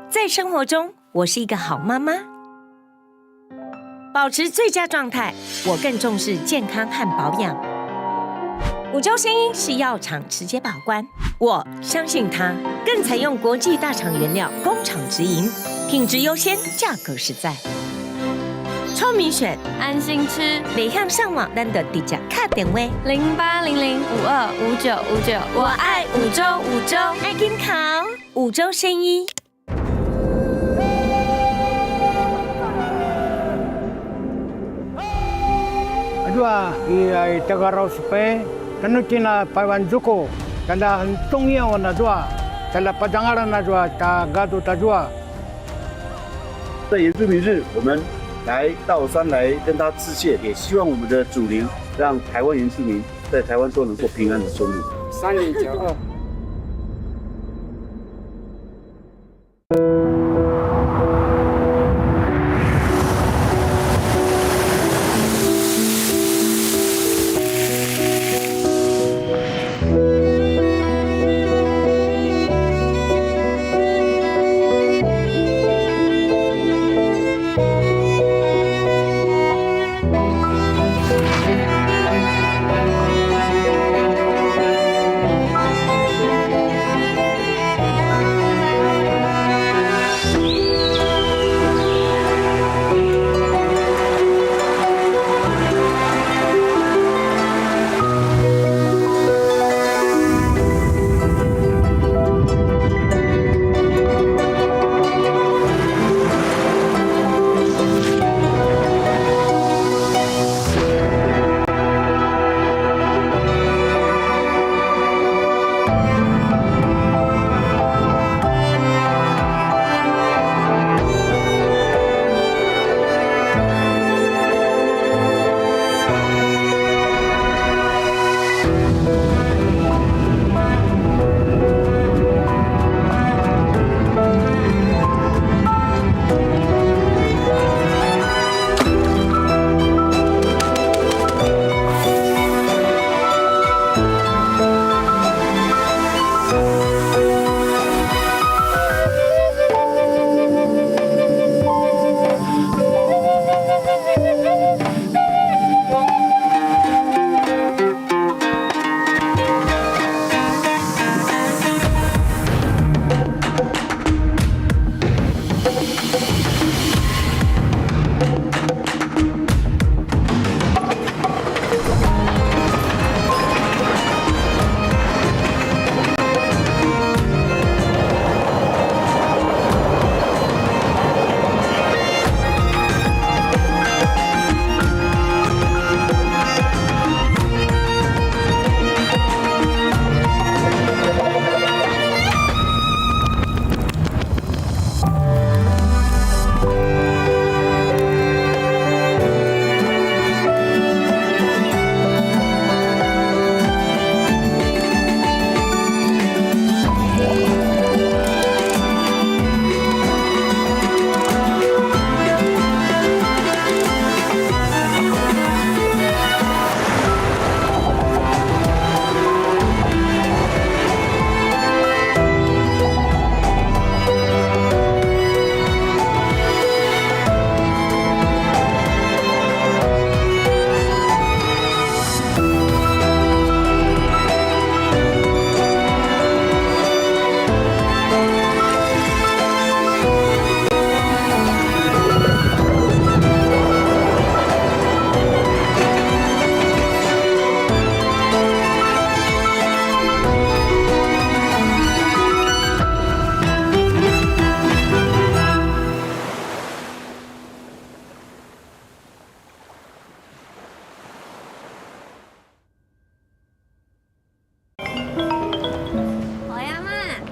在生活中，我是一个好妈妈，保持最佳状态。我更重视健康和保养。五洲鲜衣是药厂直接把关，我相信它，更采用国际大厂原料，工厂直营，品质优先，价格实在。聪明选，安心吃，北向上网单的底价卡点位0800525959，我爱五洲，五洲爱健康，五洲鲜衣。Dua, ia Tagaraw Supe, Kanutina Pawanzuko, Kanda Tongya na dua, Kala Padangaran na dua, Tagadu Tajua。在原住民日，我们来到山来跟他致谢，也希望我们的祖灵让台湾原住民在台湾都能够平安的生活。3092。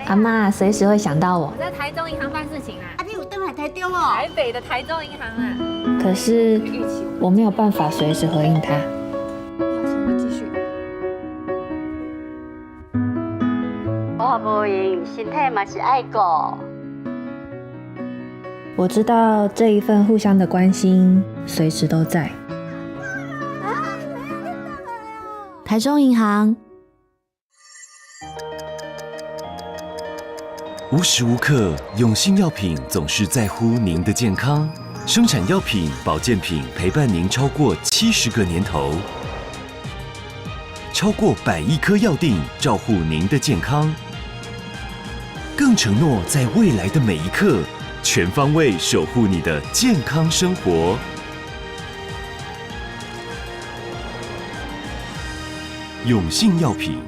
阿嬷随时会想到我。我在台中银行办事情你有登来台中哦？台北的台中银行啊。可是我没有办法随时回应他。我们继续。我无闲，身体嘛是爱顾。我知道这一份互相的关心随时都在。台中银行。无时无刻，永信药品总是在乎您的健康，生产药品、保健品陪伴您超过70个年头，超过100亿颗药锭照护您的健康，更承诺在未来的每一刻，全方位守护你的健康生活。永信药品。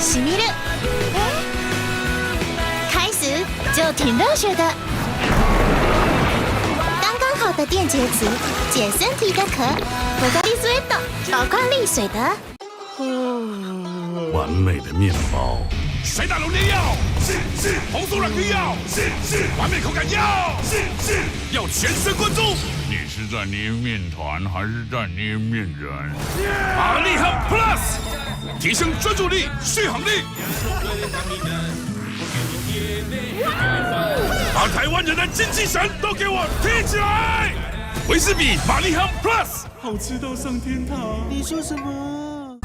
しみる。开始就挺热血的，刚刚好的电解质，解身体的渴，不够力水的，宝矿力水的。完美的面包，水打龙烈药，是红酥软皮药，是完美口感药，是要全神贯注。你是在捏面团还是在捏面人？玛丽汉 Plus 提升专注力、续航力，把台湾人的精气神都给我提起来！维士比玛丽汉 Plus 好吃到上天堂。你说什么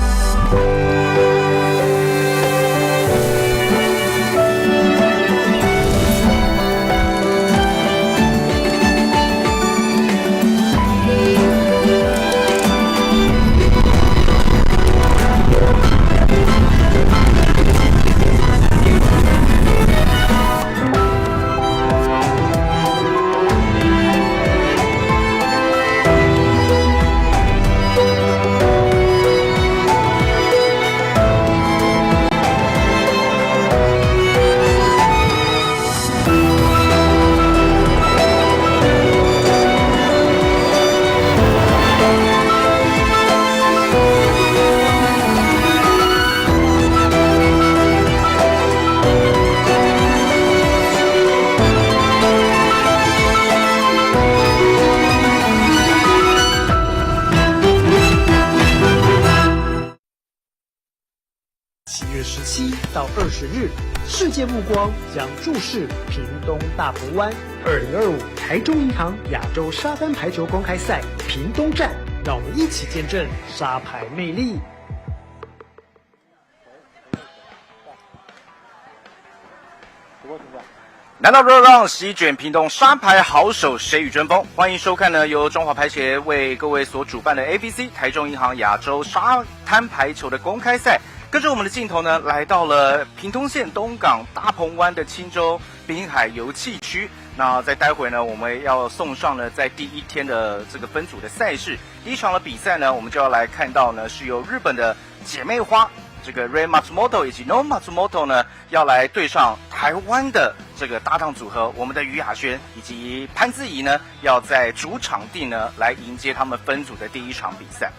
？7月17到20日，世界目光将注视屏东大鹏湾2025台中银行亚洲沙滩排球公开赛屏东站，让我们一起见证沙排魅力。南岛热浪席卷屏东沙排好手谁与争锋，欢迎收看呢由中华排协为各位所主办的 ABC 台中银行亚洲沙滩排球的公开赛。跟着我们的镜头呢，来到了屏东县东港大鹏湾的青州滨海游憩区。那在待会呢，我们要送上呢在第一天的这个分组的赛事，第一场的比赛呢，我们就要来看到呢是由日本的姐妹花这个 Rei Matsumoto 以及 No Matsumoto 呢，要来对上台湾的这个搭档组合，我们的于雅轩以及潘姿怡呢，要在主场地呢来迎接他们分组的第一场比赛。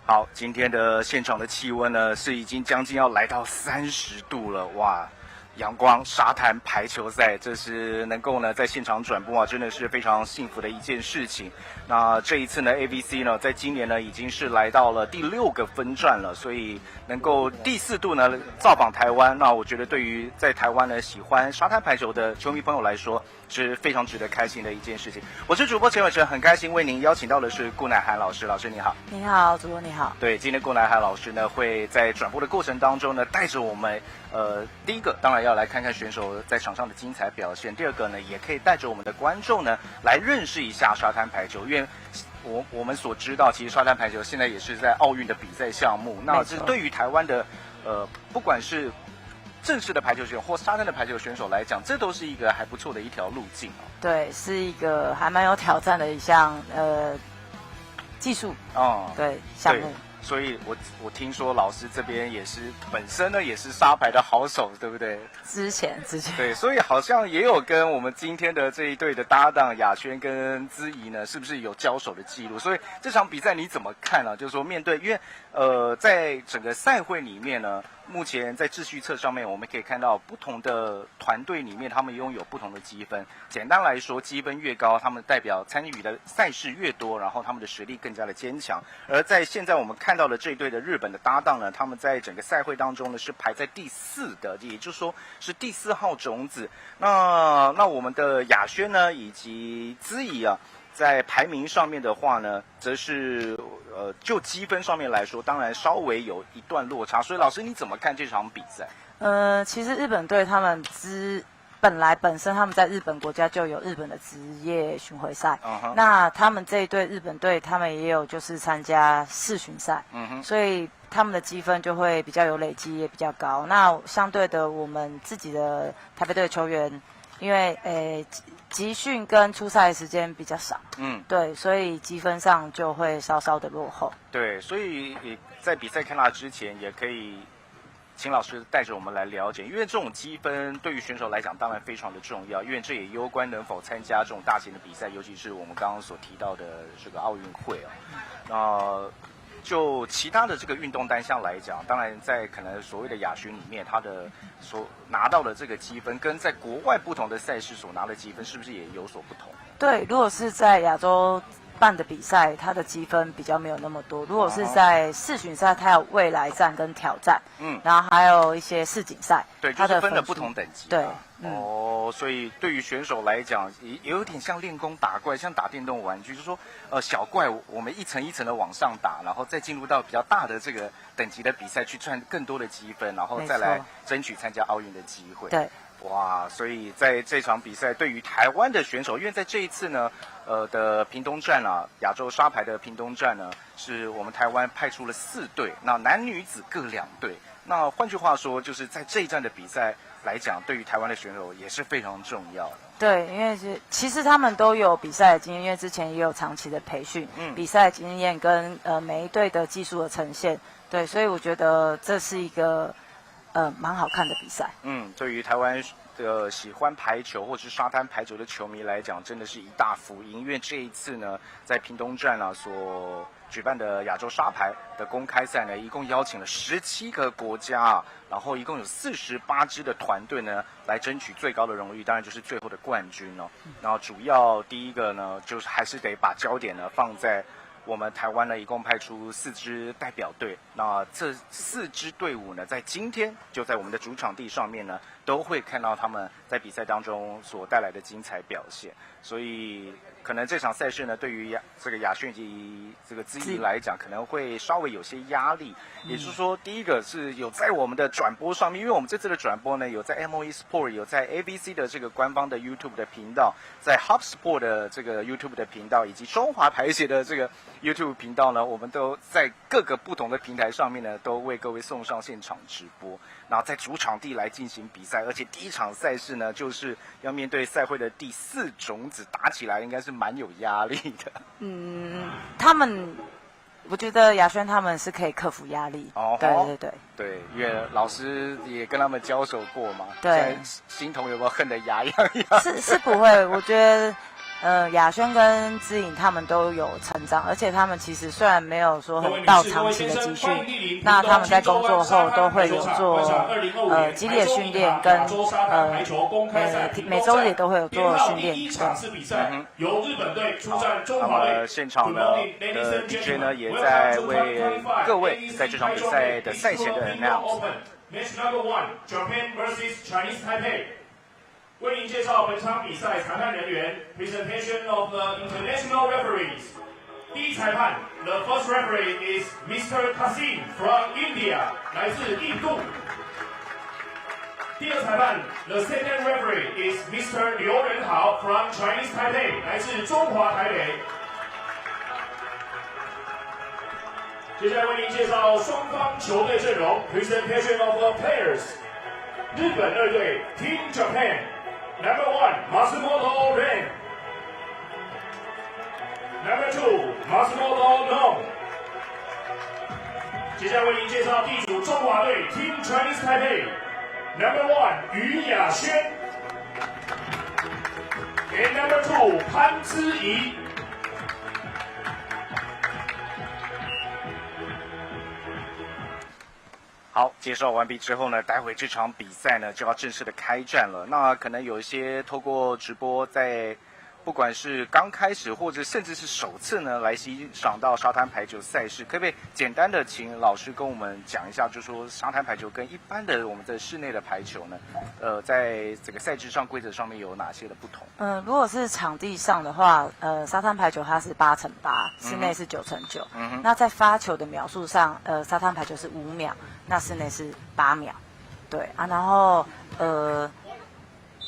好，今天的现场的气温呢是已经将近要来到30度了，哇！阳光沙滩排球赛，这是能够呢在现场转播啊，真的是非常幸福的一件事情。那这一次呢 ，ABC 呢在今年呢已经是来到了第6个分站了，所以能够第4度呢造访台湾，那我觉得对于在台湾呢喜欢沙滩排球的球迷朋友来说是非常值得开心的一件事情。我是主播陈伟成，很开心为您邀请到的是顾乃涵老师，老师你好。你好，主播你好。对，今天顾乃涵老师呢会在转播的过程当中呢带着我们第一个当然要来看看选手在场上的精彩表现，第二个呢也可以带着我们的观众呢来认识一下沙滩排球，因为我们所知道，其实沙滩排球现在也是在奥运的比赛项目。那这对于台湾的不管是正式的排球选手或沙滩的排球选手来讲，这都是一个还不错的一条路径哦。对，是一个还蛮有挑战的一项技术对项目。所以我听说老师这边也是本身呢也是沙排的好手，对不对？之前对，所以好像也有跟我们今天的这一队的搭档雅轩跟姿怡呢，是不是有交手的记录？所以这场比赛你怎么看呢？就是说面对，因为在整个赛会里面呢，目前在秩序册上面我们可以看到不同的团队里面他们拥有不同的积分。简单来说，积分越高，他们代表参与的赛事越多，然后他们的实力更加的坚强。而在现在我们看到的这一队的日本的搭档呢，他们在整个赛会当中呢是排在第4的，也就是说是第4号种子。那我们的雅轩呢以及姿怡啊，在排名上面的话呢，则是就积分上面来说，当然稍微有一段落差。所以老师你怎么看这场比赛？其实日本队他们本身他们在日本国家就有日本的职业巡回赛，那他们这一队日本队他们也有就是参加世巡赛，所以他们的积分就会比较有累积，也比较高。那相对的，我们自己的台北队球员，因为集训跟出赛时间比较少，对，所以积分上就会稍稍的落后。对，所以在比赛开打之前，也可以请老师带着我们来了解，因为这种积分对于选手来讲当然非常的重要，因为这也攸关能否参加这种大型的比赛，尤其是我们刚刚所提到的这个奥运会就其他的这个运动单项来讲，当然在可能所谓的亚巡里面，他的所拿到的这个积分，跟在国外不同的赛事所拿的积分，是不是也有所不同？对，如果是在亚洲办的比赛，它的积分比较没有那么多。如果是在世巡赛，它有未来战跟挑战，然后还有一些世锦赛，对，就是分了不同等级。对，所以对于选手来讲，也有点像练功打怪，像打电动玩具，就是说，小怪我们一层一层的往上打，然后再进入到比较大的这个等级的比赛，去赚更多的积分，然后再来争取参加奥运的机会。对。哇，所以在这场比赛，对于台湾的选手，因为在这一次呢，的屏东站啊，亚洲沙排的屏东站呢，是我们台湾派出了4队，那男女子各2队。那换句话说，就是在这一站的比赛来讲，对于台湾的选手也是非常重要的。对，因为其实他们都有比赛的经验，因为之前也有长期的培训，比赛经验跟每一队的技术的呈现，对，所以我觉得这是一个蛮好看的比赛。对于台湾的喜欢排球或是沙滩排球的球迷来讲，真的是一大福音。因为这一次呢，在屏东站啊所举办的亚洲沙排的公开赛呢，一共邀请了17个国家然后一共有48支的团队呢，来争取最高的荣誉，当然就是最后的冠军哦。然后主要第一个呢，就是还是得把焦点呢放在我们台湾呢，一共派出4支代表队。那这4支队伍呢，在今天就在我们的主场地上面呢，都会看到他们在比赛当中所带来的精彩表现。所以可能这场赛事呢，对于这个亚轩以及这个姿怡来讲，可能会稍微有些压力。也就是说，第一个是有在我们的转播上面，因为我们这次的转播呢，有在 MOE Sport， 有在 ABC 的这个官方的 YouTube 的频道，在 Hub Sport 的这个 YouTube 的频道，以及中华排协的这个 YouTube 频道呢，我们都在各个不同的平台上面呢，都为各位送上现场直播。然后在主场地来进行比赛，而且第一场赛事呢，就是要面对赛会的第4种子，打起来应该是蛮有压力的。我觉得亚轩他们是可以克服压力。对，因为老师也跟他们交手过嘛。对，心头有没有恨得牙痒痒？是不会，我觉得。亚轩跟姿颖他们都有成长，而且他们其实虽然没有说很到长期的集训，那他们在工作后都会有做激烈训练跟每周日也都会有做训练。由日本队出战中华队。现场呢的 DJ 呢也在为各位在这场比赛的赛前的 announce。Match number 1, Japan vs Chinese Taipei。为您介绍本场比赛裁判人员 ，Presentation of the international referees。第一裁判 ，The first referee is Mr. Kasim from India， 来自印度。第二裁判 ，The second referee is Mr. 刘仁豪 from Chinese Taipei， 来自中华台北。接下来为您介绍双方球队阵容 ，Presentation of the players。日本2队 Team Japan，Number 1 Matsumoto Ren。Number 2 Matsumoto No。接下来为您介绍地主中华队 Team Chinese Taipei。Number 1于雅轩。And Number 2潘之怡。好，介绍完毕之后呢，待会这场比赛呢就要正式的开战了。那可能有一些透过直播在。不管是刚开始或者甚至是首次呢来欣赏到沙滩排球赛事，可不可以简单的请老师跟我们讲一下，就说沙滩排球跟一般的我们的室内的排球呢，在这个赛制上规则上面有哪些的不同？如果是场地上的话，沙滩排球它是8×8，室内是9×9。那在发球的秒数上，沙滩排球是5秒，那室内是8秒。对啊，然后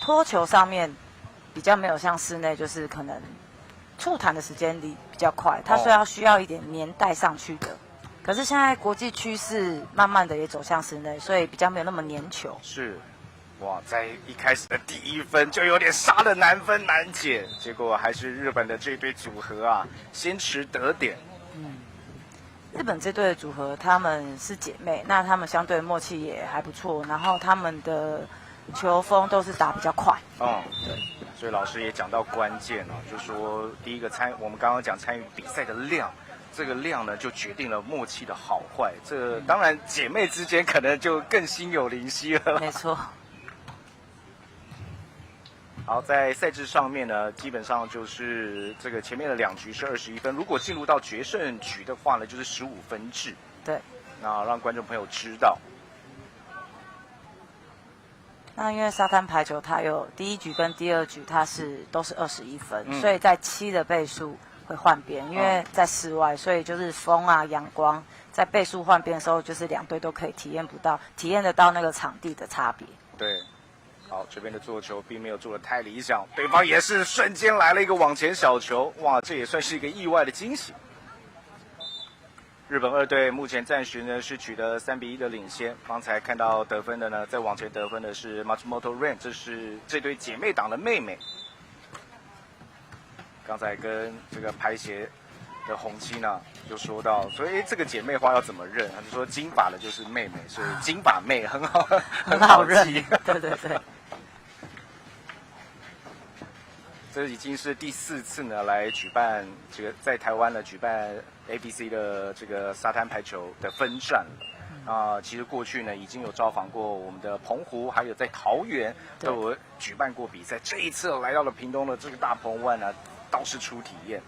拖球上面。比较没有像室内，就是可能触弹的时间比较快，它需要一点年代上去的。可是现在国际趋势慢慢的也走向室内，所以比较没有那么粘球。是，哇，在一开始的第1分就有点杀的难分难解，结果还是日本的这对组合啊先持得点。日本这对的组合他们是姐妹，那他们相对默契也还不错，然后他们的球风都是打比较快。对。所以老师也讲到关键啊，就说第一个我们刚刚讲参与比赛的量，这个量呢就决定了默契的好坏。这当然姐妹之间可能就更心有灵犀了。没错。好，在赛制上面呢，基本上就是这个前面的2局是21分，如果进入到决胜局的话呢，就是15分制。对。那让观众朋友知道。那因为沙滩排球它有第1局跟第2局都是21分，所以在7的倍数会换边，因为在室外，所以就是风啊阳光，在倍数换边的时候，就是2队都可以体验得到那个场地的差别。对，好，这边的做球并没有做得太理想，对方也是瞬间来了一个往前小球，哇，这也算是一个意外的惊喜。日本2队目前暂时呢是取得3-1的领先。刚才看到得分的呢，在往前得分的是 Matsumoto Ren， 这是这对姐妹档的妹妹。刚才跟这个排协的红七呢就说到，所以这个姐妹花要怎么认？他就说金发的就是妹妹，所以金发妹很好，很好认。对对对。这已经是第4次呢，来举办这个在台湾呢举办 ABC 的这个沙滩排球的分站了。其实过去呢已经有造访过我们的澎湖，还有在桃园都有举办过比赛。这一次来到了屏东的这个大鹏湾呢，倒是出体验。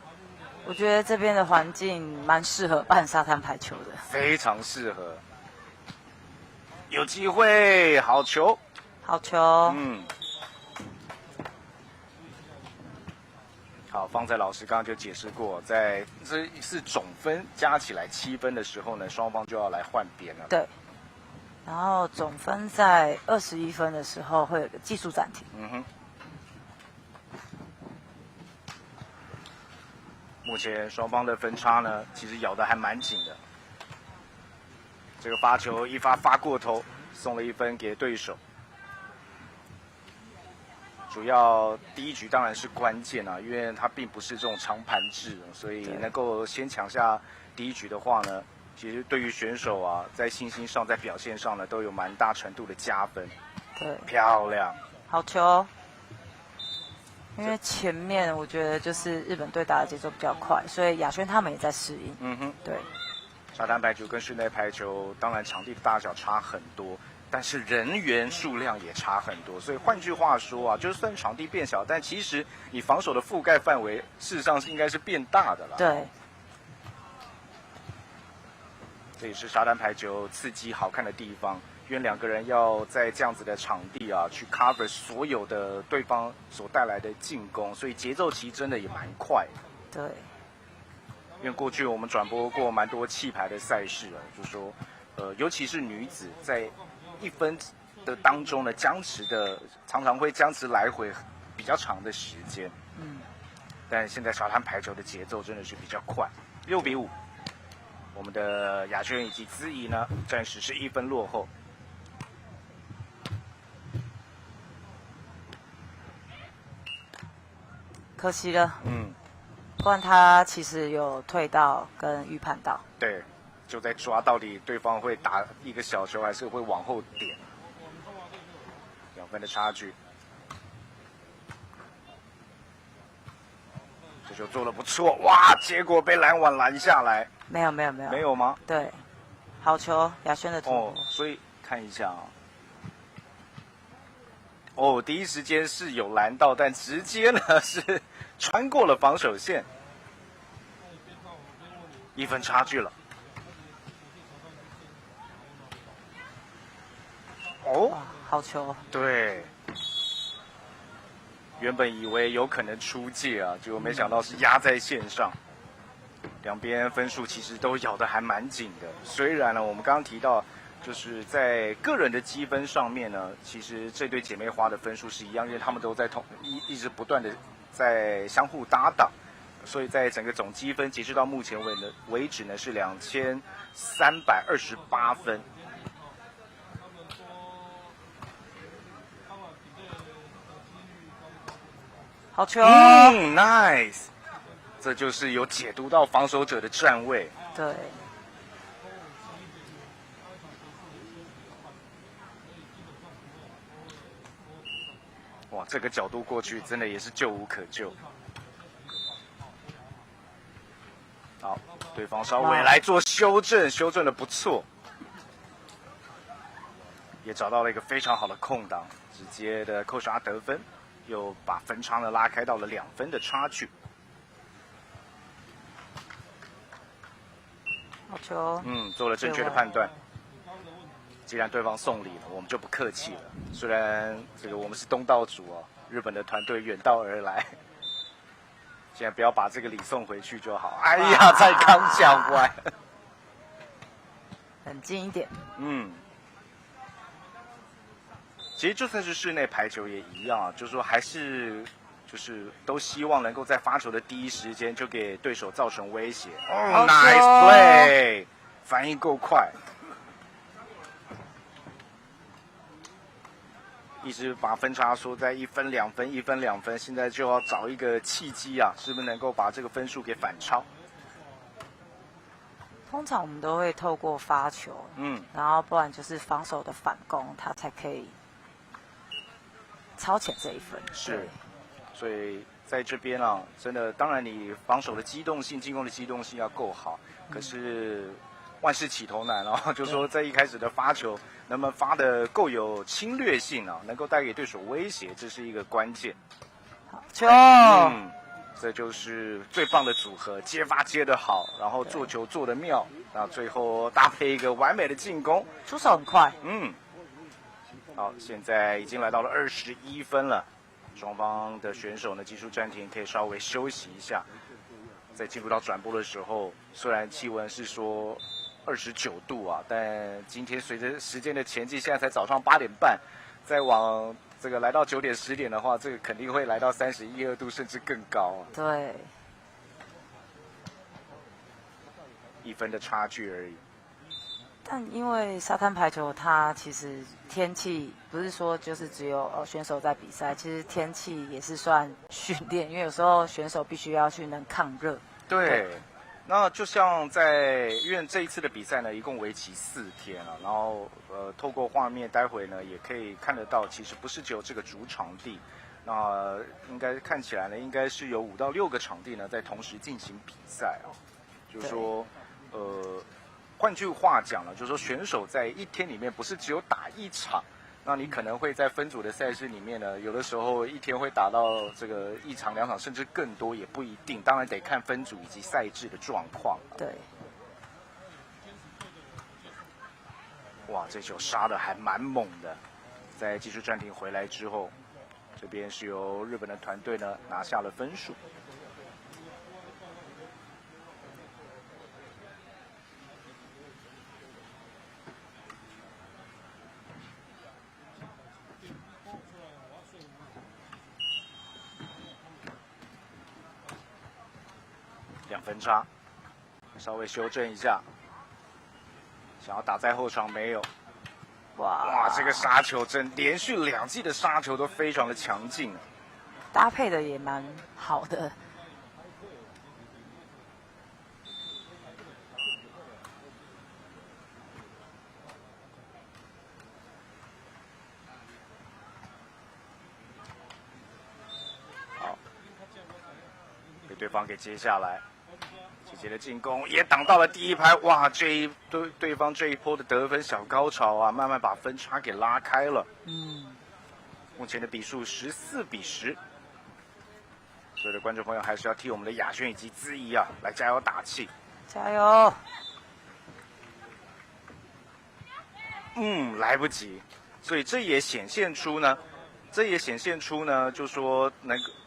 我觉得这边的环境蛮适合办沙滩排球的，非常适合。有机会，好球，好球，好，方才老师刚刚就解释过，在这是总分加起来7分的时候呢，双方就要来换边了。对，然后总分在21分的时候会有个技术暂停。目前双方的分差呢，其实咬得还蛮紧的。这个发球一发过头，送了1分给对手。主要第1局当然是关键啊，因为它并不是这种长盘制，所以能够先抢下第1局的话呢，其实对于选手啊，在信心上、在表现上呢，都有蛮大程度的加分。对，漂亮，好球。因为前面我觉得就是日本队打的节奏比较快，所以亚轩他们也在适应。对。沙滩排球跟室内排球，当然场地的大小差很多。但是人员数量也差很多，所以换句话说啊，就算场地变小，但其实你防守的覆盖范围，事实上是应该是变大的了。对，这也是沙滩排球刺激好看的地方，因为2个人要在这样子的场地啊，去 cover 所有的对方所带来的进攻，所以节奏其实真的也蛮快的。对，因为过去我们转播过蛮多气排的赛事啊，就说尤其是女子在1分的当中呢，常常会僵持来回比较长的时间。但现在沙滩排球的节奏真的是比较快，6-5。我们的亚轩以及资怡呢，暂时是1分落后。可惜了，不然他其实有退到跟预判到。对，就在抓到底对方会打一个小球，还是会往后点。2分的差距，这球做得不错，哇！结果被篮网拦下来。没有吗？对，好球，亚轩的突破。所以看一下啊。第一时间是有拦到，但直接呢是穿过了防守线，1分差距了。好球！对，原本以为有可能出界啊，结果没想到是压在线上。两边分数其实都咬得还蛮紧的。虽然呢，我们刚刚提到，就是在个人的积分上面呢，其实这对姐妹花的分数是一样，因为她们都在一直不断的在相互搭档，所以在整个总积分截止到目前为止呢是2328分。好球，nice， 这就是有解读到防守者的站位。对。哇，这个角度过去真的也是救无可救。好，对方稍微来做修正，修正的不错，也找到了一个非常好的空档，直接的扣杀得分。又把分差呢拉开到了2分的差距。好球！做了正确的判断。既然对方送礼了，我们就不客气了。虽然这个我们是东道主哦，日本的团队远道而来，现在不要把这个礼送回去就好。哎呀，才刚讲完，冷静一点。其实就算是室内排球也一样啊，就是说还是就是都希望能够在发球的第一时间就给对手造成威胁。Nice play， 反应够快，一直把分差缩在1分2分，1分2分，现在就要找一个契机啊，是不是能够把这个分数给反超？通常我们都会透过发球，然后不然就是防守的反攻，他才可以超前这1分。是，所以在这边啊，真的，当然你防守的机动性、进攻的机动性要够好，可是万事起头难哦，就是说在一开始的发球，能不能发的够有侵略性啊，能够带给对手威胁，这是一个关键。好球！这就是最棒的组合，接发接得好，然后做球做得妙，那最后搭配一个完美的进攻，出手很快。好，现在已经来到了21分了，双方的选手呢技术暂停，可以稍微休息一下。在进入到转播的时候，虽然气温是说29度啊，但今天随着时间的前进，现在才早上8点半，再往这个来到9点10点的话，这个肯定会来到31、2度，甚至更高啊。对，1分的差距而已。但因为沙滩排球，它其实天气不是说就是只有选手在比赛，其实天气也是算训练，因为有时候选手必须要去能抗热。对，那就像因为这一次的比赛呢，一共为期4天了，然后透过画面，待会呢也可以看得到，其实不是只有这个主场地，那应该看起来呢，应该是有5到6个场地呢在同时进行比赛啊，就是说换句话讲呢，就是说选手在1天里面不是只有打1场，那你可能会在分组的赛事里面呢，有的时候1天会打到这个1场2场，甚至更多也不一定，当然得看分组以及赛制的状况。对。哇，这球杀的还蛮猛的，在技术暂停回来之后，这边是由日本的团队呢拿下了分数。2分差，稍微修正一下。想要打在后场没有。哇，这个杀球连续2记的杀球都非常的强劲啊，搭配的也蛮好的。好，被对方给接下来。姐姐的进攻也挡到了第一拍，哇！对方这一波的得分小高潮啊，慢慢把分差给拉开了。目前的比数14-10。所有的观众朋友还是要替我们的雅轩以及姿怡啊来加油打气，加油！来不及，所以这也显现出呢，就说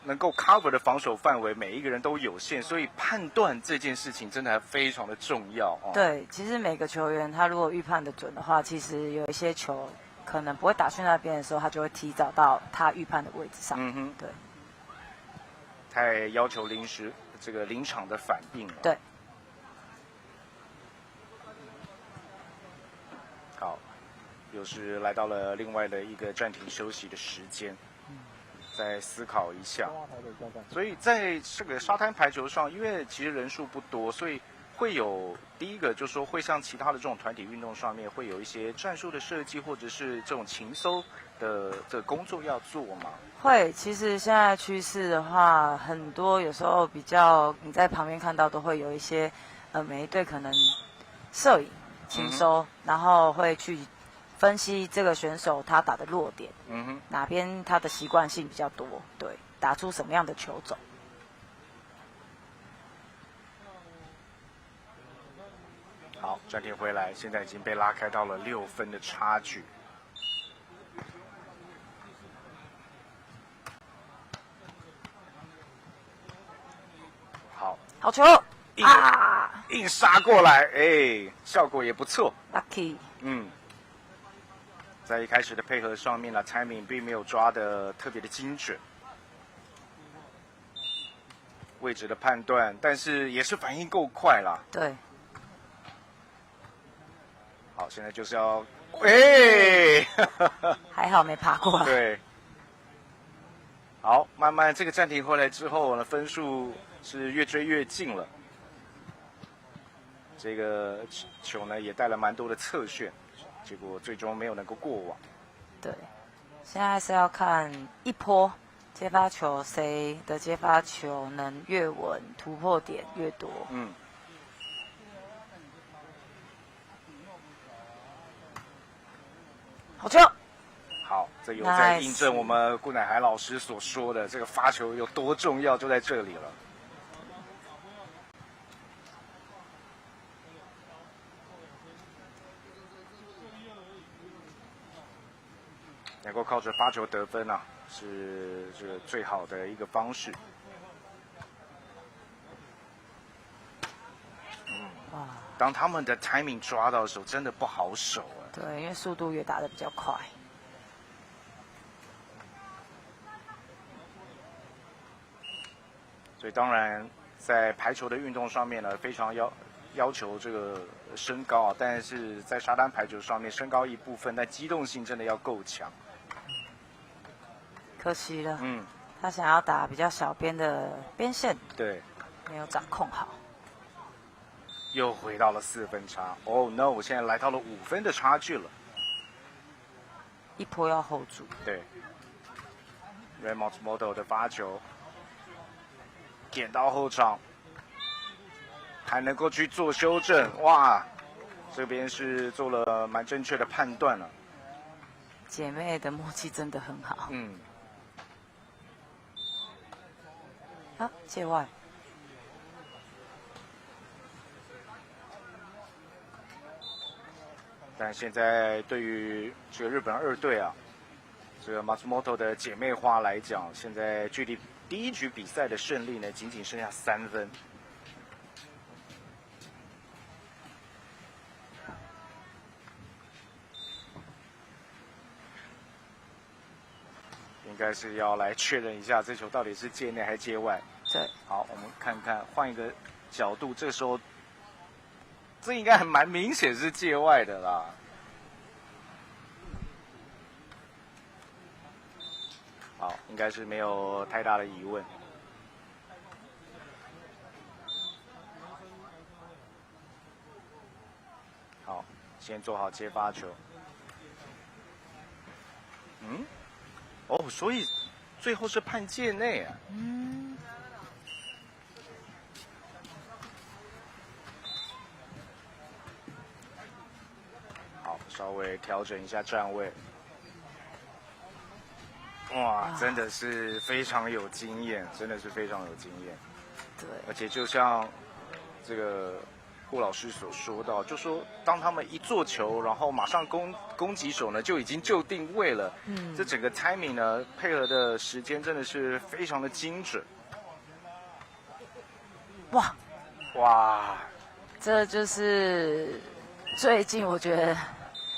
能够 cover 的防守范围，每一个人都有限，所以判断这件事情真的还非常的重要哦。对，其实每个球员他如果预判的准的话，其实有一些球可能不会打去那边的时候，他就会提早到他预判的位置上。对。太要求临场的反应了。对。好，又是来到了另外的一个暂停休息的时间。再思考一下，所以在这个沙滩排球上，因为其实人数不多，所以会有第一个就是说会像其他的这种团体运动上面会有一些战术的设计，或者是这种情搜的这个工作要做吗？会，其实现在趋势的话，很多有时候比较你在旁边看到都会有一些每一队可能摄影情搜，然后会去分析这个选手他打的弱点，哪边他的习惯性比较多，对，打出什么样的球种。好，暂停回来，现在已经被拉开到了6分的差距。好球硬杀过来，效果也不错 ，lucky。在一开始的配合上面呢 ，timing 并没有抓的特别的精准，位置的判断，但是也是反应够快啦。对。好，现在就是要，还好没爬过来。对。好，慢慢这个暂停回来之后呢，分数是越追越近了。这个球呢也带了蛮多的侧旋，结果最终没有能够过网。对，现在是要看一波接发球，谁的接发球能越稳，突破点越多。好球！好，这有在印证我们顾乃涵老师所说的，这个发球有多重要，就在这里了。能够靠着发球得分啊，是这个最好的一个方式。当他们的 timing 抓到的时候，真的不好守啊。对，因为速度也打得比较快。所以当然，在排球的运动上面呢，非常要求这个身高啊，但是在沙滩排球上面，身高一部分，但机动性真的要够强。可惜了，他想要打比较小边的边线，对，没有掌控好。又回到了4分差。Oh no！ 我现在来到了5分的差距了。一波要 hold 住。对。Raymond Model 的发球，点到后场，还能够去做修正。哇，这边是做了蛮正确的判断了。姐妹的默契真的很好。啊，界外。但现在对于这个日本2队啊，这个 Matsumoto 的姐妹花来讲，现在距离第一局比赛的胜利呢，仅仅剩下3分。应该是要来确认一下这球到底是界内还是界外。对，好，我们看看，换一个角度，这时候这应该还蛮明显是界外的啦。好，应该是没有太大的疑问。好，先做好接发球。哦，所以最后是判界内啊。好，稍微调整一下站位。哇，真的是非常有经验，真的是非常有经验。对，而且就像这个顾老师所说到，就说当他们一做球，然后马上攻击手呢就已经就定位了。这整个 timing 呢配合的时间真的是非常的精准。哇，这就是最近我觉得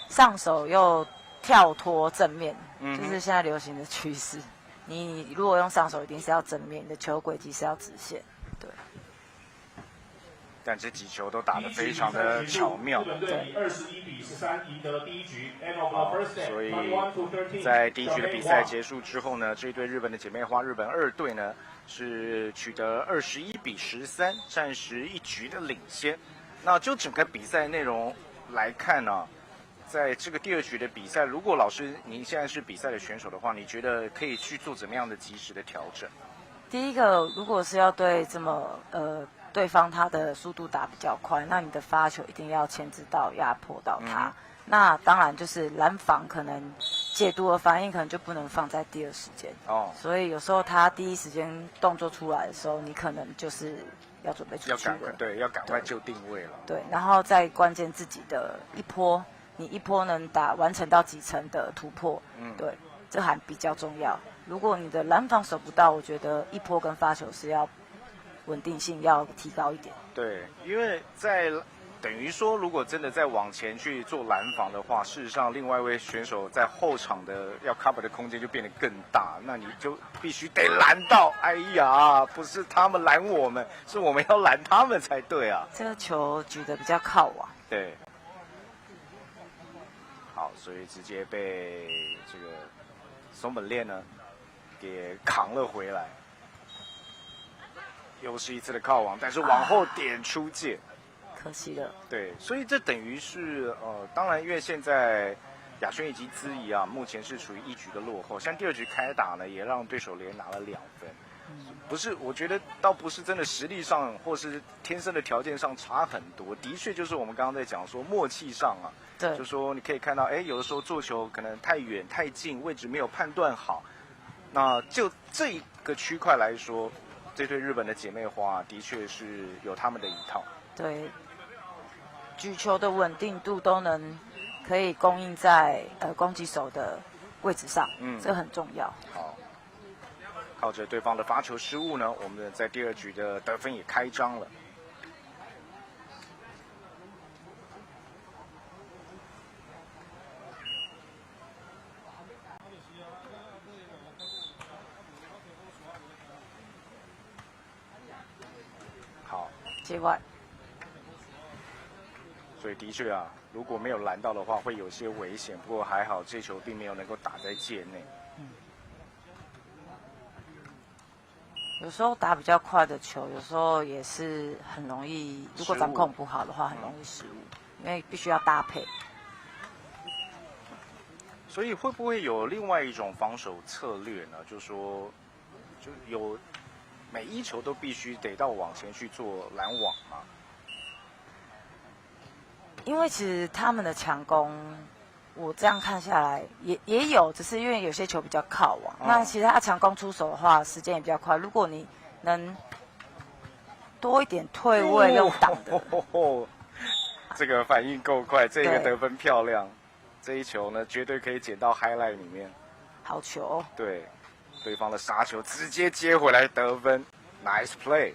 上手又跳脱正面，就是现在流行的趋势。你如果用上手，一定是要正面，你的球轨迹是要直线。对。但这几球都打得非常的巧妙。对，21-13赢得第一局。所以在第一局的比赛结束之后呢，这对日本的姐妹花日本2队呢是取得21-13，暂时1局的领先。那就整个比赛内容来看呢，在这个第2局的比赛，如果老师您现在是比赛的选手的话，你觉得可以去做怎么样的及时的调整？第一个，如果是要对这么对方他的速度打比较快，那你的发球一定要牵制到压迫到他。那当然就是拦防可能解读的反应可能就不能放在第2时间。所以有时候他第一时间动作出来的时候，你可能就是要准备出去了。要赶快就定位了。对，然后再关键自己的一波，你一波能完成到几层的突破。对，这还比较重要。如果你的拦防守不到，我觉得一波跟发球是要稳定性要提高一点。对，因为在等于说，如果真的再往前去做拦防的话，事实上另外一位选手在后场的要 cover 的空间就变得更大，那你就必须得拦到。哎呀，不是他们拦我们，是我们要拦他们才对啊。这个球举得比较靠网。对。好，所以直接被这个松本恋呢给扛了回来。又是一次的靠网，但是往后点出界，可惜了。对，所以这等于是当然，因为现在亚轩以及资怡啊，目前是处于1局的落后。像第2局开打呢，也让对手连拿了2分。不是，我觉得倒不是真的实力上或是天生的条件上差很多，的确就是我们刚刚在讲说默契上啊，对，就说你可以看到，有的时候做球可能太远太近，位置没有判断好。那就这一个区块来说，这对日本的姐妹花的确是有他们的一套。对，举球的稳定度都能可以供应在攻击手的位置上，这很重要。好，靠着对方的发球失误呢，我们在第2局的得分也开张了。界外，所以的确啊，如果没有拦到的话，会有些危险。不过还好，这球并没有能够打在界内。有时候打比较快的球，有时候也是很容易，如果掌控不好的话，很容易失误，因为必须要搭配。所以会不会有另外一种防守策略呢？就是说，就有。每一球都必须得到往前去做拦网吗？因为其实他们的强攻，我这样看下来也有，只是因为有些球比较靠网。那其实他强攻出手的话，时间也比较快。如果你能多一点退位用挡的，这个反应够快，这个得分漂亮，这一球呢绝对可以捡到 highlight 里面。好球！对。对方的杀球直接接回来得分 ，nice play。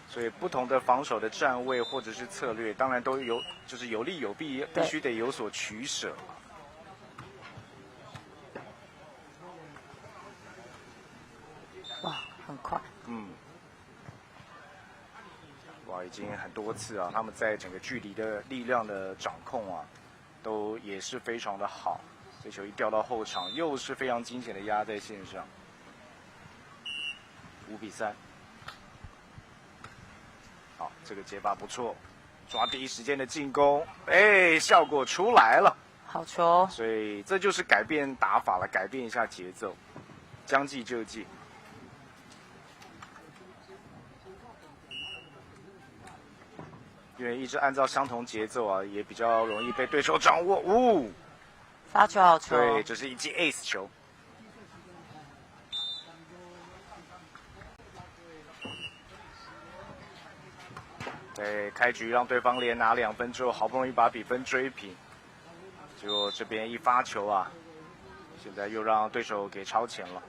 所以不同的防守的站位或者是策略，当然都有，就是有利有弊，必须得有所取舍。哇，很快。哇，已经很多次啊，他们在整个距离的力量的掌控啊，都也是非常的好。这球一掉到后场，又是非常惊险的压在线上。5-3。好，这个接发不错，抓第一时间的进攻，哎，效果出来了。好球！所以这就是改变打法了，改变一下节奏，将计就计。因为一直按照相同节奏啊，也比较容易被对手掌握。发球好球！对，这是一记 ace 球。对，开局让对方连拿2分之后，好不容易把比分追平，结果这边一发球啊，现在又让对手给超前了。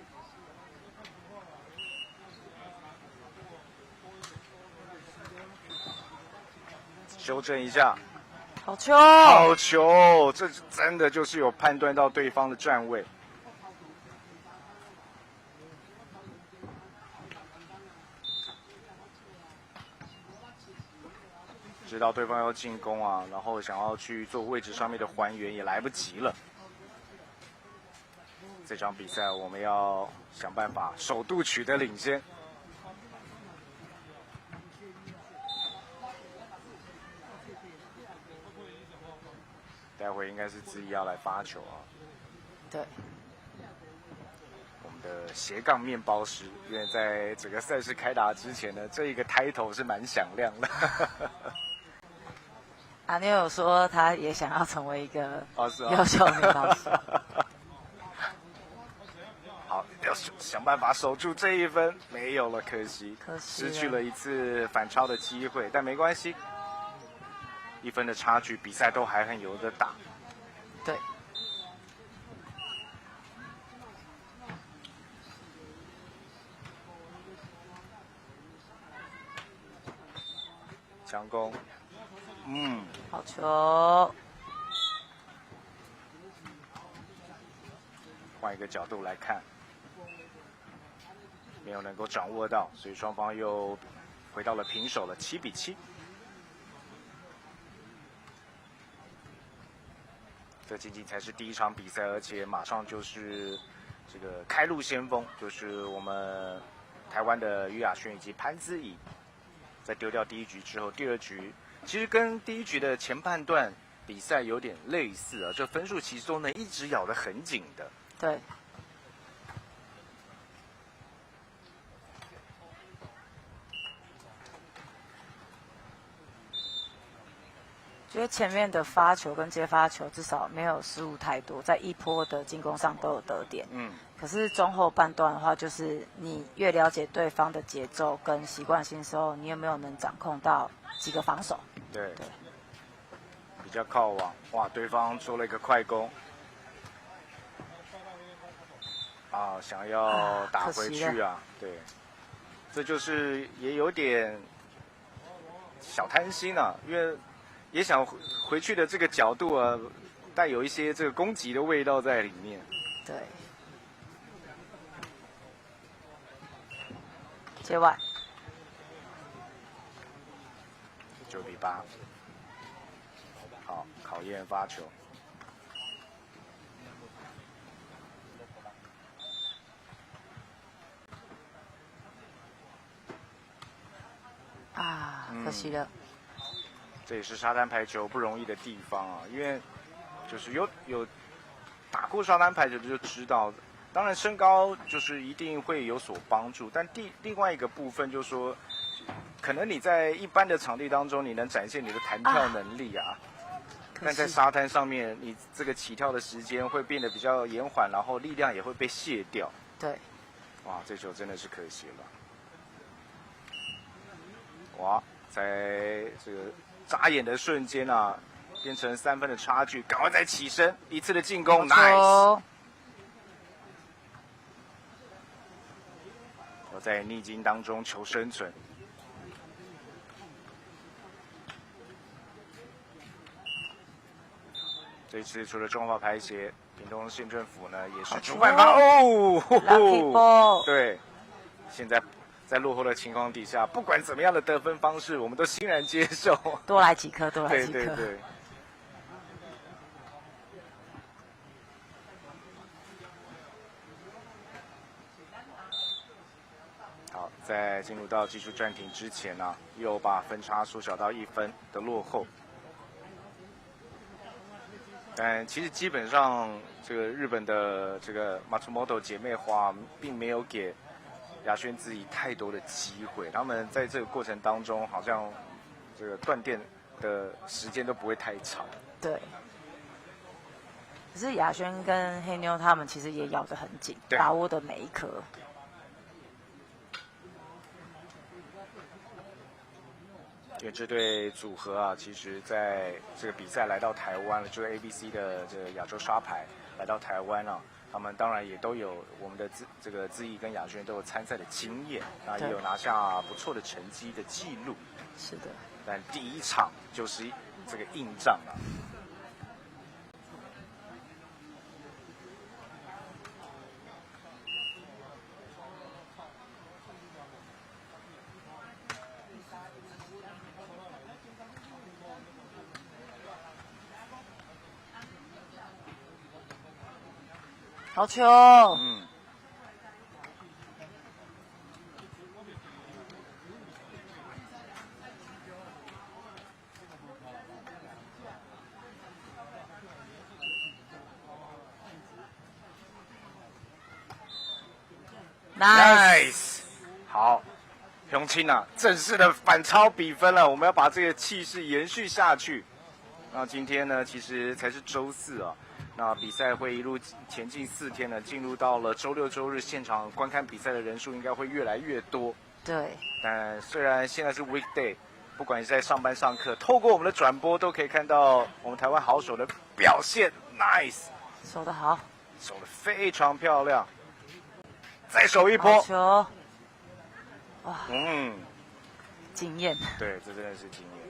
修正一下，好球！好球！这真的就是有判断到对方的站位。知道对方要进攻啊，然后想要去做位置上面的还原也来不及了。这场比赛我们要想办法首度取得领先。待会应该是子怡要来发球啊。对。我们的斜杠面包师，因为在整个赛事开打之前呢，这一个 title 是蛮响亮的。阿妞有说他也想要成为一个是啊优秀面包师。好，要想办法守住这一分，没有了，可惜失去了一次反超的机会，但没关系。1分的差距，比赛都还很有得打。对。强攻，好球！换一个角度来看，没有能够掌握到，所以双方又回到了平手了，7-7。这仅仅才是第一场比赛，而且马上就是这个开路先锋，就是我们台湾的于雅轩以及潘姿怡，在丢掉第一局之后，第2局其实跟第一局的前半段比赛有点类似啊，这分数其实都能一直咬得很紧的。对。觉得前面的发球跟接发球至少没有失误太多，在一波的进攻上都有得点。可是中后半段的话，就是你越了解对方的节奏跟习惯性时候，你有没有能掌控到几个防守？对，比较靠网。哇，对方做了一个快攻，想要打回去啊，对，这就是也有点小贪心啊，因为也想回去的这个角度啊，带有一些这个攻击的味道在里面。对。接外。9-8。好，考验发球。可惜了。这也是沙滩排球不容易的地方啊，因为就是有打过沙滩排球的就知道，当然身高就是一定会有所帮助，但另外一个部分就是说，可能你在一般的场地当中你能展现你的弹跳能力啊，但在沙滩上面你这个起跳的时间会变得比较延缓，然后力量也会被卸掉。对。哇，这球真的是可惜了。哇，在这个眨眼的瞬间啊，变成3分的差距，赶快再起身，一次的进攻 ，nice。我在逆境当中求生存。这一次除了中华排协，屏东县政府呢也是主办方哦，对，现在在落后的情况底下，不管怎么样的得分方式，我们都欣然接受。多来几颗，多来几颗。对对对。好，在进入到技术暂停之前呢，又把分差缩小到1分的落后。但其实基本上，这个日本的这个 Matsumoto 姐妹花并没有给雅轩自己太多的机会，他们在这个过程当中，好像这个断电的时间都不会太长。对。可是雅轩跟黑妞他们其实也咬得很紧，把握的每一颗。因为这对组合啊，其实在这个比赛来到台湾了，就是 ABC 的这个亚洲沙排来到台湾啊，他们当然也都有我们的资毅跟雅轩都有参赛的经验，那也有拿下不错的成绩的记录。是的。但第一场就是这个硬仗啊。好球！嗯。Nice， 好，雄青啊，正式的反超比分了，我们要把这个气势延续下去。那今天呢，其实才是周4啊。那比赛会一路前进4天呢，进入到了周6、周日，现场观看比赛的人数应该会越来越多。对。但虽然现在是 weekday， 不管你在上班上课，透过我们的转播都可以看到我们台湾好手的表现 ，nice， 守得好，守得非常漂亮。再守一波。好球！哇。嗯。经验。对，这真的是经验。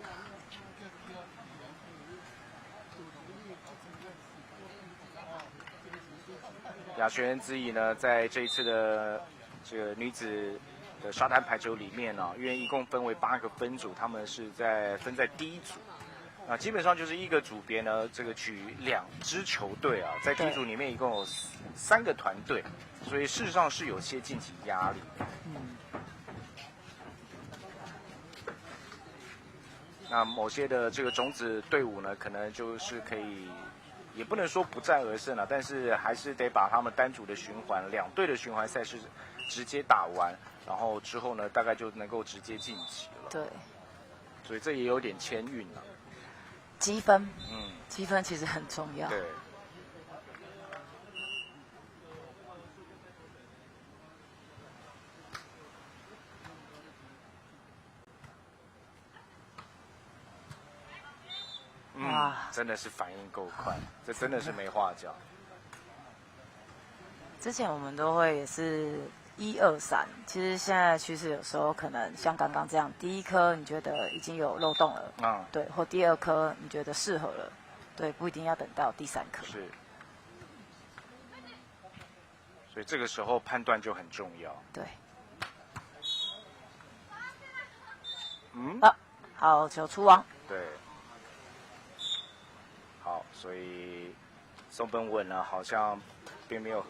雅轩之毅呢，在这一次的这个女子的沙滩排球里面呢，因为一共分为8个分组，他们是分在第一组。啊，基本上就是一个组别呢，这个取2支球队啊，在第一组里面一共有3个团队，所以事实上是有些晋级压力。那某些的这个种子队伍呢，可能就是可以。也不能说不战而胜了，但是还是得把他们单组的循环2队的循环赛事直接打完，然后之后呢，大概就能够直接晋级了。对，所以这也有点签运了。积分，积分其实很重要。对。哇，真的是反应够快，这真的是没话讲。之前我们都会也是1、2、3，其实现在趋势有时候可能像刚刚这样，第一颗你觉得已经有漏洞了，对，或第2颗你觉得适合了，对，不一定要等到第3颗。是。所以这个时候判断就很重要。对。好球出网。对。好，所以松本稳呢，好像并没有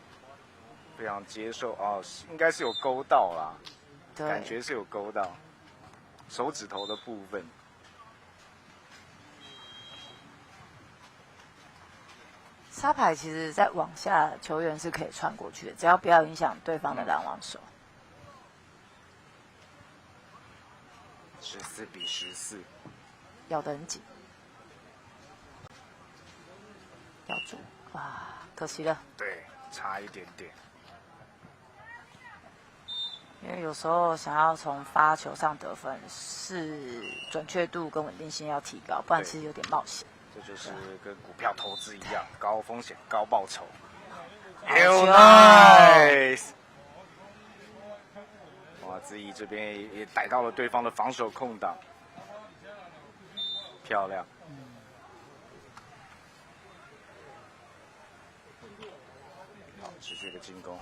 非常接受哦，应该是有勾到啦，感觉是有勾到手指头的部分。沙排其实在往下，球员是可以穿过去的，只要不要影响对方的拦网手。14比14，咬得很紧。要住，哇，可惜了。对，差一点点。因为有时候想要从发球上得分，是准确度跟稳定性要提高，不然其实有点冒险。这就是跟股票投资一样，高风险高报酬。Nice！ 哇，之毅这边也逮到了对方的防守空档，漂亮。好，持续的进攻，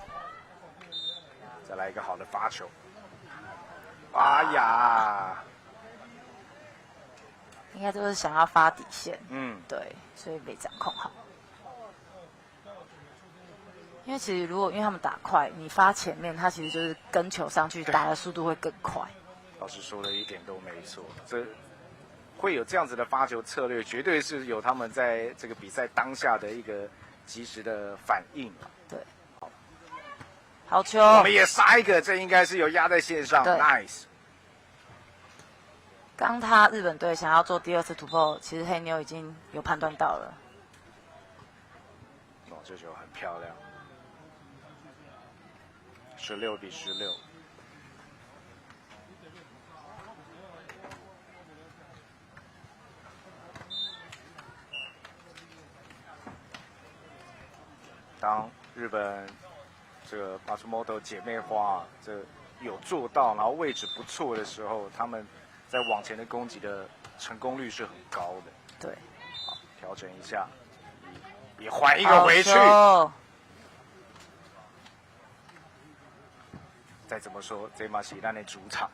再来一个好的发球。哎呀，应该就是想要发底线。对，所以没掌控好。因为其实因为他们打快，你发前面，他其实就是跟球上去，打的速度会更快。老师说的一点都没错，这会有这样子的发球策略，绝对是有他们在这个比赛当下的一个及时的反应。对，好球，我们也杀一个，这应该是有压在线上 ，nice。刚他日本队想要做第二次突破，其实黑妞已经有判断到了。哦，这球很漂亮，16-16。当日本这个Matsumoto姐妹花这有做到，然后位置不错的时候，他们在往前的攻击的成功率是很高的。对，好，调整一下，也还一个回去。再怎么说，这嘛是咱的主场。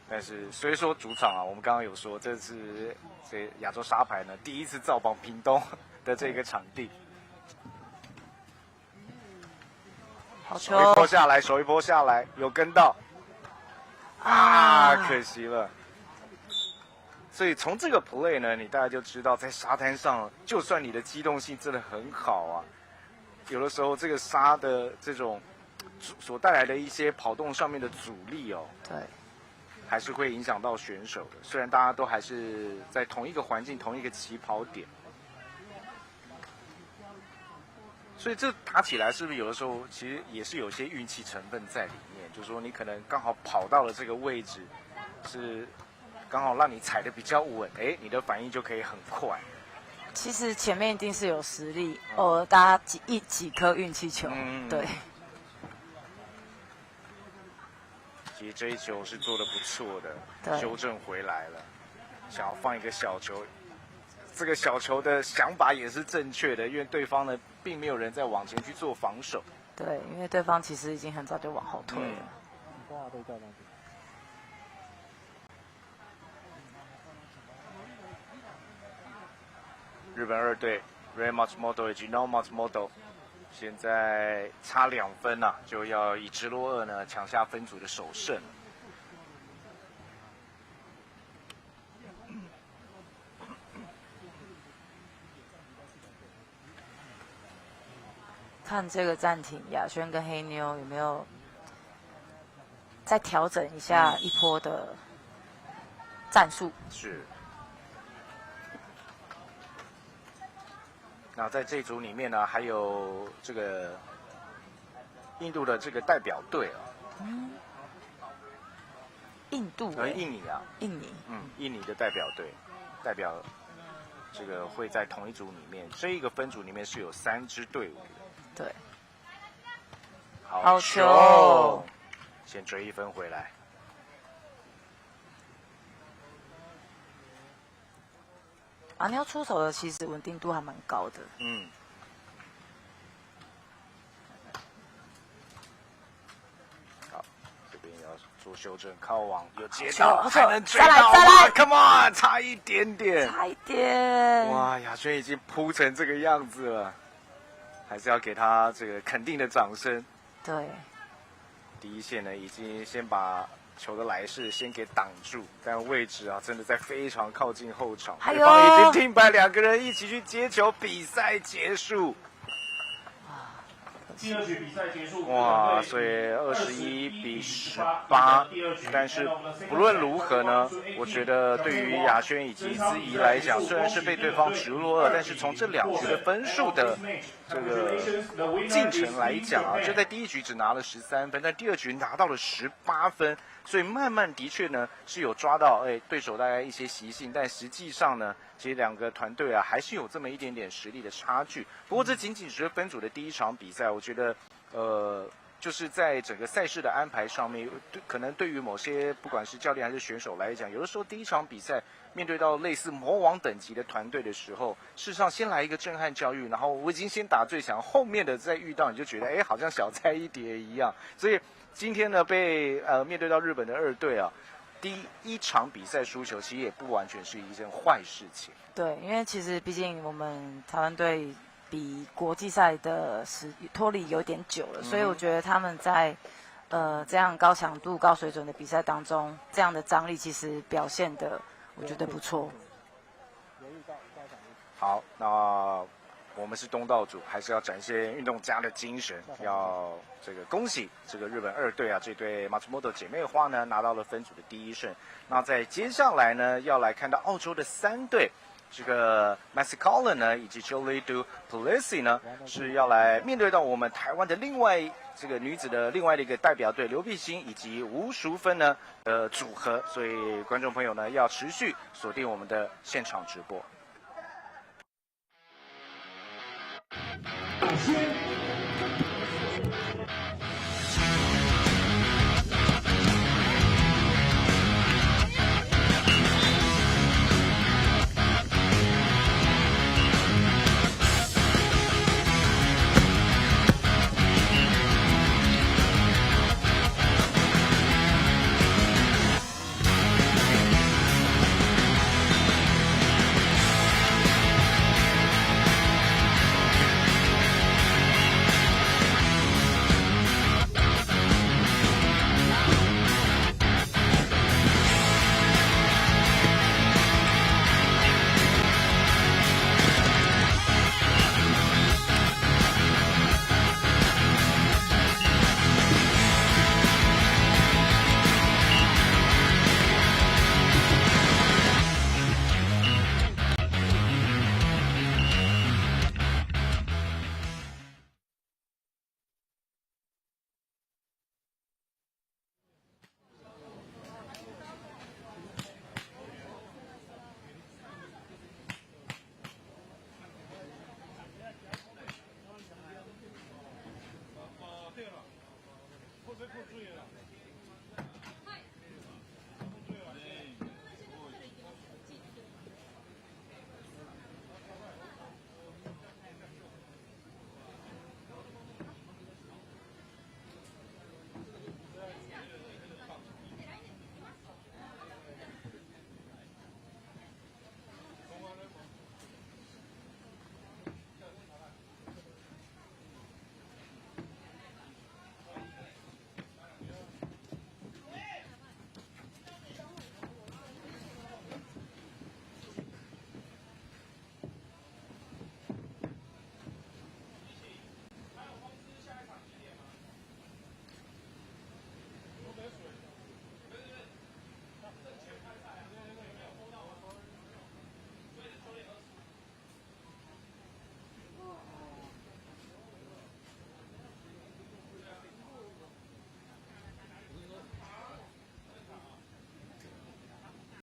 但是虽说主场啊，我们刚刚有说这是这亚洲沙排呢第一次造访屏东的这个场地。好球！手一波下来，手一波下来，有跟到啊，可惜了。所以从这个 play 呢，你大概就知道，在沙滩上，就算你的机动性真的很好啊，有的时候这个沙的这种所带来的一些跑动上面的阻力哦，对，还是会影响到选手的。虽然大家都还是在同一个环境、同一个起跑点，所以这打起来是不是有的时候其实也是有些运气成分在里面？就是说你可能刚好跑到了这个位置，是刚好让你踩得比较稳，哎，你的反应就可以很快。其实前面一定是有实力，偶尔大家几颗运气球，对。其实这一球是做得不错的，修正回来了，想要放一个小球，这个小球的想法也是正确的，因为对方呢并没有人在往前去做防守。对，因为对方其实已经很早就往后退了。日本二队 Ray Matsumoto 以及 No Matsumoto 现在差2分啊，就要以直落2呢抢下分组的首胜。看这个暂停，亚轩跟黑妞有没有再调整一下一波的战术？是。那在这组里面呢，还有这个印度的这个代表队啊。印度？印尼啊。印尼。印尼的代表队，代表这个会在同一组里面，这一个分组里面是有3支队伍的。对。好球！先追1分回来。阿妞出手的其实稳定度还蛮高的。好，这边要做修正，靠网有接到，还能追到，再来 ，Come on， 差一点点，差一点。哇，亚轩已经扑成这个样子了，还是要给他这个肯定的掌声。对，第一线呢已经先把球的来势先给挡住，但位置啊真的在非常靠近后场，对方已经停摆，2个人一起去接球，比赛结束。第2局比赛结束，哇，所以21-18，但是不论如何呢，我觉得对于亚轩以及姿怡来讲，虽然是被对方直落2，但是从这2局的分数的这个进程来讲啊，就在第1局只拿了13分，但第2局拿到了18分，所以慢慢的确呢是有抓到对手大概一些习性，但实际上呢，其实2个团队啊还是有这么一点点实力的差距。不过这仅仅是分组的第1场比赛，我觉得就是在整个赛事的安排上面，可能对于某些不管是教练还是选手来讲，有的时候第一场比赛面对到类似魔王等级的团队的时候，事实上先来一个震撼教育，然后我已经先打最强，后面的再遇到你就觉得好像小菜一碟一样。所以今天呢被面对到日本的2队啊，第一场比赛输球其实也不完全是一件坏事情。对，因为其实毕竟我们台湾队比国际赛的脱离有点久了，所以我觉得他们在这样高强度、高水准的比赛当中，这样的张力其实表现的我觉得不错。好，那我们是东道主，还是要展现运动家的精神，要这个恭喜这个日本2队啊，这对 Matsumoto 姐妹花呢拿到了分组的第1胜。那在接下来呢，要来看到澳洲的3队。这个 Massey Collins 呢，以及 Jolie Duplessis 呢，是要来面对到我们台湾的这个女子的另外的一个代表队刘碧欣以及吴淑芬呢组合，所以观众朋友呢要持续锁定我们的现场直播。先